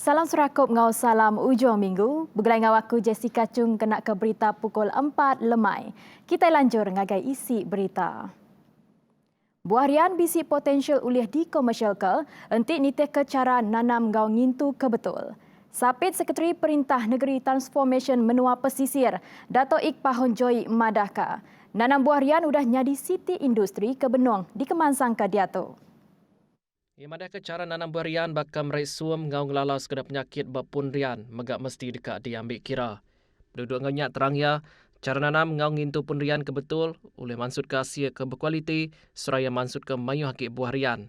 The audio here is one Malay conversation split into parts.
Salam serakup ngau salam ujung minggu. Bergelai ngau aku Jessica Chung kena ke berita pukul 4 lemai. Kita lanjur ngagai isi berita. Buah harian bisi potensial ulih di komersial ke, entik nitih ke cara nanam ngau ngintu ke betul. Sapit Sekretari Perintah Negeri Transformation Menua Pesisir, Dato' Ik Pahon Joy Madaka. Nanam buah harian udah nyadi siti industri ke Benong di Kemansang Kadiato. Ia madaka cara nanam berian bakal meresum ngau ngelalau sekedar penyakit bapun rian megak mesti dekat diambil kira. Penduduk nganyak terang ya, cara nanam ngau ngintu pun rian ke betul oleh mansud ke asia ke berkualiti seraya mansud ke mayu hakik buah rian.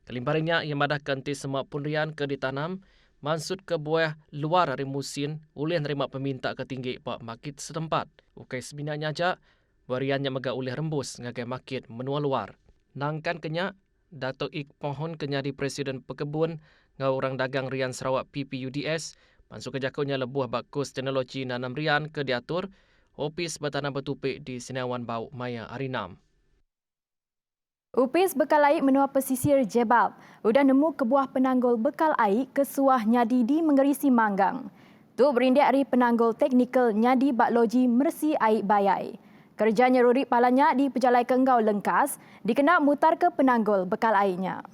Kelimparannya ia madaka enti semua pun rian ke ditanam mansud ke buah luar dari musim oleh nerima peminta ke tinggi pak market setempat. Ukai sebenarnya aja buah rian yang megak oleh rembus ngagai market menua luar. Nangkan kenyak Dato' Ik Pohon kenyadi Presiden Pekebun ngau orang dagang rian Sarawak PPUDS masuk ke jakunya lebuh bakus teknologi nanam rian ke diatur opis bertanam bertupik di Senawan Bau Maya Arinam. Upis bekal air menua pesisir Jebab udah nemu kebuah penanggul bekal air ke suah nyadi di Mengerisi Manggang. Tu berindik dari penanggul teknikal nyadi baklogi Mersi Air Bayai. Kerjanya rurik palanya di Pejalai Kenggau Lengkas dikena mutar ke penanggul bekal airnya.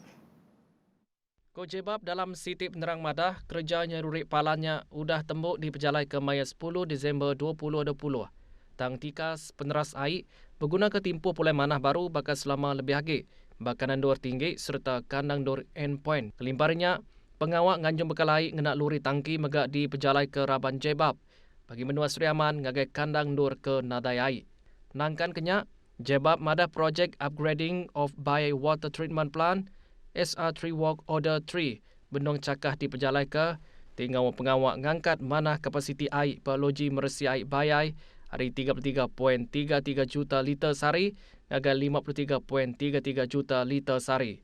Ko Jebab dalam siti penerang madah, kerjanya rurik palanya udah tembuk di Pejalai ke Maya 10 Disember 2020. Tang tikas peneras air berguna ketimpu pulai manah baru bakal selama lebih lagi. Bakanan dor tinggi serta kandang dor endpoint. Kelimparnya, pengawak nganjung bekal air ngenak luri tangki megak di Pejalai ke Raban Jebab. Bagi menua Seriaman ngagai kandang dor ke nadai air. Nangkan kenyak, Jebab madah projek upgrading of Bayai Water Treatment Plant SR3 Walk Order 3 benong cakah di Pejalai ke tinggal pengawak ngangkat manah kapasiti air biologi Mersi Air Bayai hari 33.33 juta liter sehari hingga 53.33 juta liter sehari.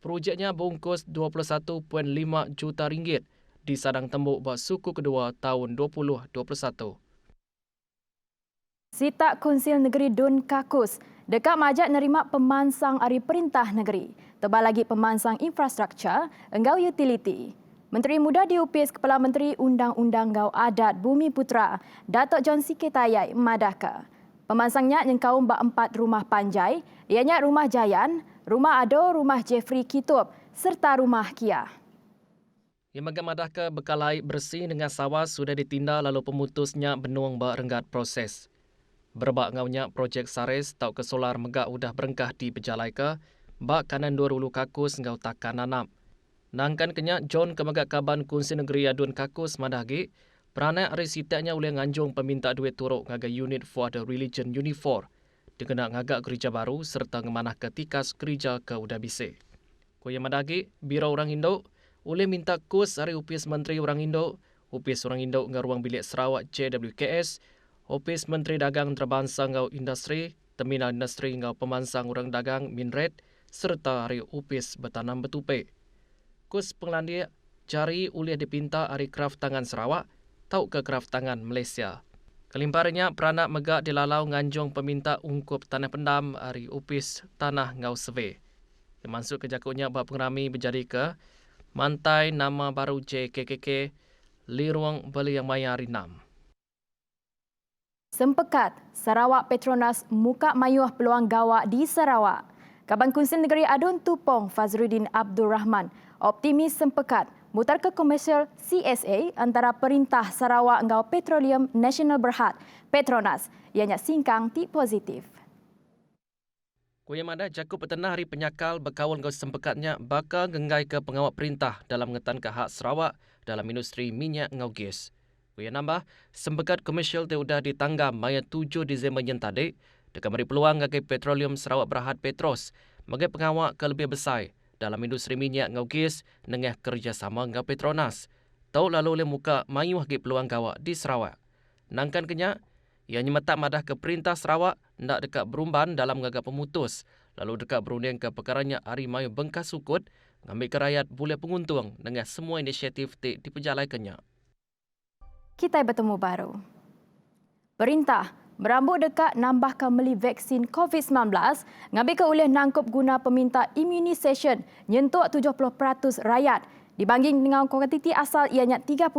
Projeknya bungkus 21.5 juta ringgit di sadang tembuk buat suku kedua tahun 2021. Sitak Konsil Negeri Dun Kakus dekat majak nerima pemansang ari Perintah Negeri. Tebal lagi pemansang infrastruktur enggau utility. Menteri Muda diupis Kepala Menteri Undang-Undang Gau Adat Bumi Putra, Datuk John Sikitayai Madaka. Pemansangnya nyengkau 4 rumah panjai, ianya Rumah Jayan, Rumah Ado, Rumah Jeffrey Kitub serta Rumah Kia. Yang madah ke bekal air bersih dengan sawas sudah ditinda lalu pemutusnya benuang berenggat proses. Berbak ngaunya projek Sares tau ke solar megak udah berengkah di Pejalai ke, bak kanan 2 ulu kakus ngau takkan nanam. Nangkan kenyak John ke megak kaban Kunsi Negeri Adun Kakus madagi, peranak resiteknya oleh nganjung peminta duit turuk ngagai unit for the religion unit 4. Dikena ngagak gereja baru serta ngemanah ke tikas gereja ke udah bisik. Kuya madagi, Biro Orang Indo, oleh minta kus hari upis Menteri Orang Indo, upis Orang Indo ngau ruang bilik Sarawak JWKS, Opis Menteri Dagang Antarabangsa ngau Industri, Terminal Industri ngau Pemansang Orang Dagang Minret, serta hari Upis Bertanam Betupik. Kus penglandia jari ulih dipinta hari Kraf Tangan Sarawak, tau ke Kraf Tangan Malaysia. Kelimparnya peranak megak dilalau nganjung peminta ungkup tanah pendam hari Upis Tanah Ngau Survey. Yang masuk ke jakutnya bab pengerami berjadi ke Mantai Nama Baru JKKK, Liruang Beli Yang Maya Rinam. Sempekat, Sarawak Petronas muka mayuh peluang gawak di Sarawak. Kaban Kunsil Negeri Adun Tupong Fazruddin Abdul Rahman optimis sempekat mutar ke komersial CSA antara Perintah Sarawak ngau Petroleum Nasional Berhad Petronas ianya singkang ti positif. Kuya mada Jakup Petenah Hari Penyakal berkawan ngau sempekatnya bakal genggai ke pengawal perintah dalam ngetan ke hak Sarawak dalam industri minyak ngau gas. Kuya nambah, sempekat komersial sudah ditanggam Maya 7 Disember yang tadi, dekat beri peluang ngagai Petroleum Sarawak Berhad Petros, bagai pengawak ke lebih besar dalam industri minyak ngau gas dengan kerjasama ngau Petronas. Tahu lalu oleh muka mayu hagi peluang gawak di Sarawak. Nangkan kenyak, ia nyemetak madah ke Perintah Sarawak nak dekat berumban dalam ngagak pemutus, lalu dekat berunding ke perkaranya Ari Mayu Bengkas Sukut, ngambil ke rakyat boleh penguntung dengan semua inisiatif di Pejalai kenyak. Kita bertemu baru. Perintah berambut dekat nambahkan beli vaksin COVID-19 ngambil ke oleh nangkup guna peminta immunisation nyentuh 70% rakyat Dibanding dengan kuantiti asal ianya 30%,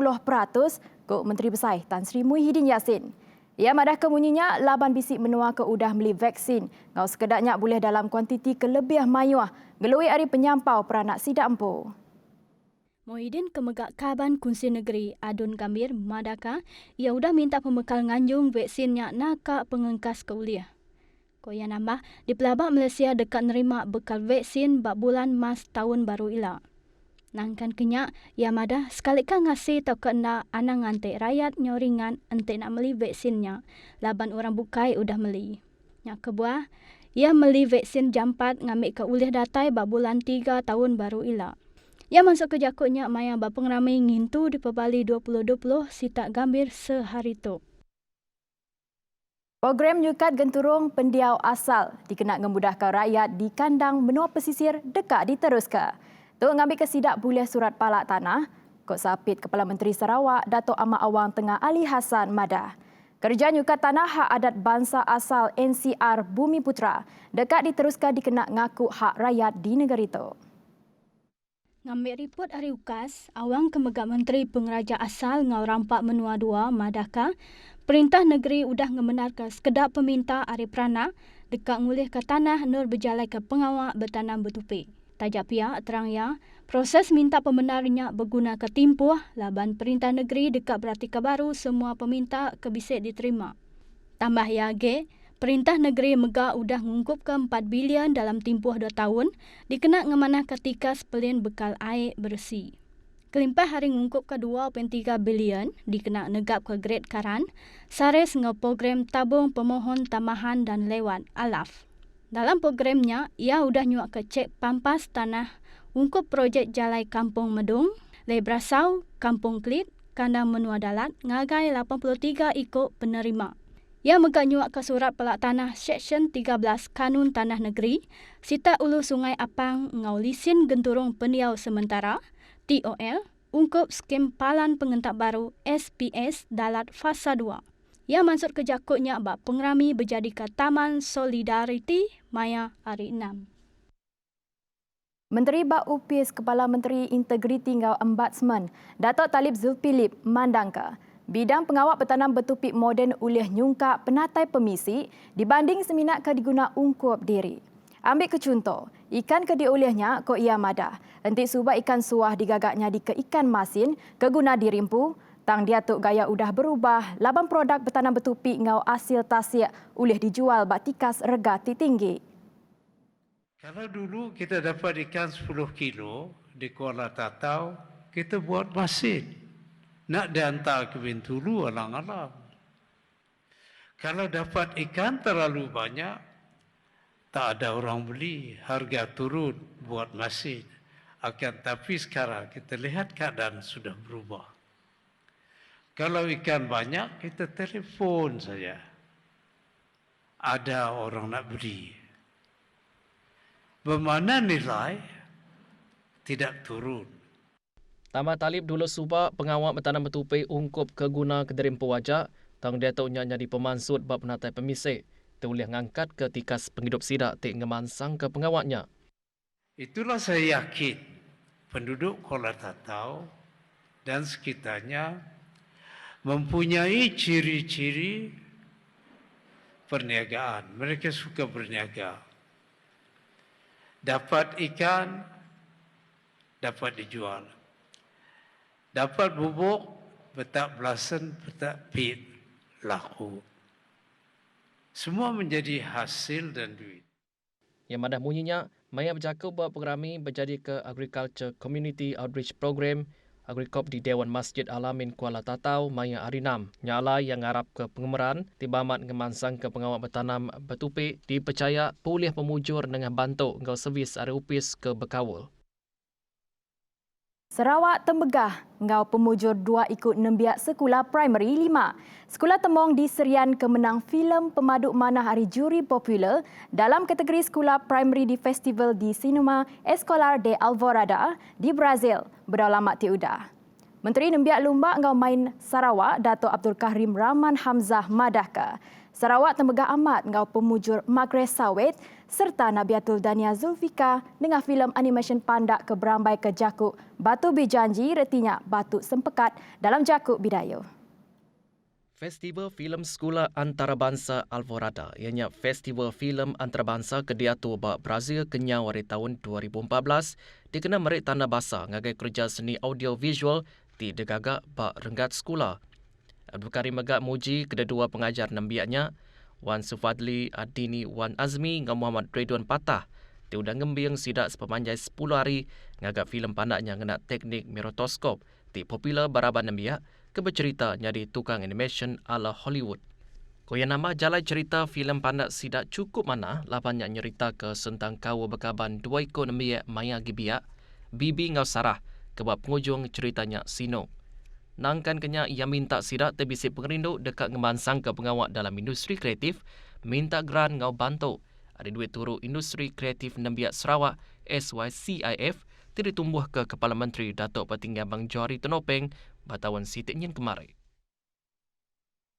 kok Menteri Besar Tan Sri Muhyiddin Yassin. Ia madah kemunyinya laban bisik menua ke udah beli vaksin. Ngau sekedaknya boleh dalam kuantiti kelebih mayuah. Gelui hari penyampau peranak sidak empu. Muhyiddin kemegak Kaban Kunsi Negeri Adun Gambir Madaka, ia udah minta pembekal nganjung vaksinnya nakak pengengkas ke uliah. Koya nambah, di pelabak Malaysia dekat nerima bekal vaksin bak bulan Mas tahun baru ila. Nangkan kenyak, ia madah sekalikan ngasih tau kena anang antek rakyat nyoringan entek nak meli vaksinnya, laban orang bukai udah meli. Nyak kebuah, ia meli vaksin jampat ngambil ke uliah datai bak bulan 3 tahun baru ila. Ia masuk ke jakutnya maya bak pengramai ngintu di Pebali 2020 sitak Gambir sehari tu. Program nyukat genturung pendiau asal dikenak memudahkan rakyat di kandang benua pesisir dekat diteruskan. Tok ngambil kesidak boleh surat palak tanah, Kok Sapit Kepala Menteri Sarawak Dato' Ahmad Awang Tengah Ali Hassan madah. Kerja nyukat tanah hak adat bangsa asal NCR Bumi Putra dekat diteruskan dikenak ngaku hak rakyat di negara itu. Ngambil report hari UKAS, Awang Kemegak Menteri Pengeraja Asal ngau rampak menua dua madaka, Perintah Negeri udah ngebenarkan sekedar peminta Ari Prana dekat ngulih ke tanah nur berjalai ke pengawak bertanam bertupi. Tajak pihak terang ya, proses minta pembenarnya berguna ke timpuh laban Perintah Negeri dekat beratika baru semua peminta kebisik diterima. Tambah ya ge, Perintah Negeri Megak udah ngungkup ke 4 bilion dalam timpuh 2 tahun dikenak ngemanah ketika sepelian bekal air bersih. Kelimpah hari ngungkup ke 2.3 bilion dikenak negap ke grade karan, sares nge program tabung pemohon tamahan dan lewat alaf. Dalam programnya, ia udah nyuak ke cek pampas tanah ungkup projek Jalai Kampung Medung, Lebrasau, Kampung Klit, Kandang Menua Dalat, ngagai 83 ikut penerima. Ia megak nyuak ke surat pelak tanah Seksyen 13 Kanun Tanah Negeri, Sita Ulu Sungai Apang ngau lisin genturung pendiau sementara, TOL, ungkup skim palan pengentak baru SPS Dalat Fasa 2. Ia masuk ke jakutnya bak pengrami berjadi ke Taman Solidariti Maya hari 6. Menteri Bak Upis Kepala Menteri Integriti Ngau Ombudsman Datuk Talib Zulkifli mandangka bidang pengawak bertanam bertupik moden ulih nyungkak penatai pemisi dibanding seminat ke diguna ungkup diri. Ambil ke contoh, ikan ke diolehnya ko ia madah. Entik subak ikan suah digagaknya di ke ikan masin ke guna dirimpu. Tang dia tuk gaya udah berubah, laban produk bertanam bertupik ngau hasil tasik ulih dijual bak tikas rega tinggi. Kalau dulu kita dapat ikan 10 kilo di Kuala Tatau, kita buat masin. Nak dihantar ke Bintulu alang-alang. Kalau dapat ikan terlalu banyak, tak ada orang beli, harga turun buat masin. Tapi sekarang kita lihat keadaan sudah berubah. Kalau ikan banyak, kita telefon saja. Ada orang nak beli. Bermakna nilai tidak turun. Tambah Talib dulu subak pengawak bertanam bertupai ungkup ke guna kederimpu wajak, tang dia tahu jadi pemansut bab penatai pemisik. Terulih ngangkat ke tikas penghidup sidak tik ngemansang ke pengawaknya. Itulah saya yakin penduduk Kuala Tatau dan sekitarnya mempunyai ciri-ciri perniagaan. Mereka suka berniaga. Dapat ikan, dapat dijual. Dapat bubuk, petak belasan, petak pit, laku. Semua menjadi hasil dan duit. Yang madah bunyinya, Maya bercakap buat programi berjadi ke Agriculture Community Outreach Program Agricop di Dewan Masjid Alamin Kuala Tatau, Maya Arinam. Nyala yang ngarap ke pengemeran, tibamat ngemansang ke pengawak bertanam bertupik, dipercaya pulih pemujur dengan bantu ngau servis area upis ke Bekawul. Sarawak tembegah ngau pemujur 2 ikut nembiak sekolah primary 5. Sekolah Temong di Serian kemenang filem pemaduk manah hari juri popular dalam kategori sekolah primary di festival di Cinema Escolar de Alvorada di Brazil berdalamat tiudah. Menteri Nembiak Lumba ngau main Sarawak Dato' Abdul Kahrim Rahman Hamzah madahka Sarawak temegah amat ngau pemujur Magres Sawit serta Nabiatul Dania Zulfika dengan filem animation pandak ke berambai ke Jakuk Batu Bijanji retinya Batu Sempekat dalam Jakuk Bidayu. Festival Filem Sekolah Antarabangsa Alvorada ianya Festival Filem Antarabangsa kediatur bak Brazil kenyang pada tahun 2014 dikena merik tanda basa ngagai kerja seni audio visual di degagak bak renggat sekolah. Abdul Karim Megak muji kedua pengajar nambiaknya Wan Sufadli Adini Wan Azmi dengan Muhammad Ridwan Patah diundang ngembiang sidak sepemanjai 10 hari ngagak filem pandaknya ngena teknik mirotoskop di popular baraban nambiak kebercerita jadi tukang animation ala Hollywood. Koya nama jalai cerita filem pandak sidak cukup mana lapanya nyerita ke sentang kawa bekaban dua ekonomi maya gibiak Bibi ngau Sarah kebab penghujung ceritanya Sino. Nangkan kenya ia minta sidak terbisik pengerindu dekat ngemansang ke pengawak dalam industri kreatif minta grant ngau bantu. Ada duit turu industri kreatif Nambiak Sarawak SYCIF ditumbuh ke Kepala Menteri Datuk Patinggi Abang Johari Tenopeng Batawan Siti Nyen kemarin.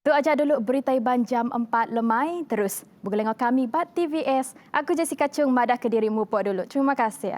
Itu aja dulu berita Iban jam 4 lemai. Terus bergelengok kami Bat TVS. Aku Jessica Chung madah ke dirimu pok dulu. Terima kasih.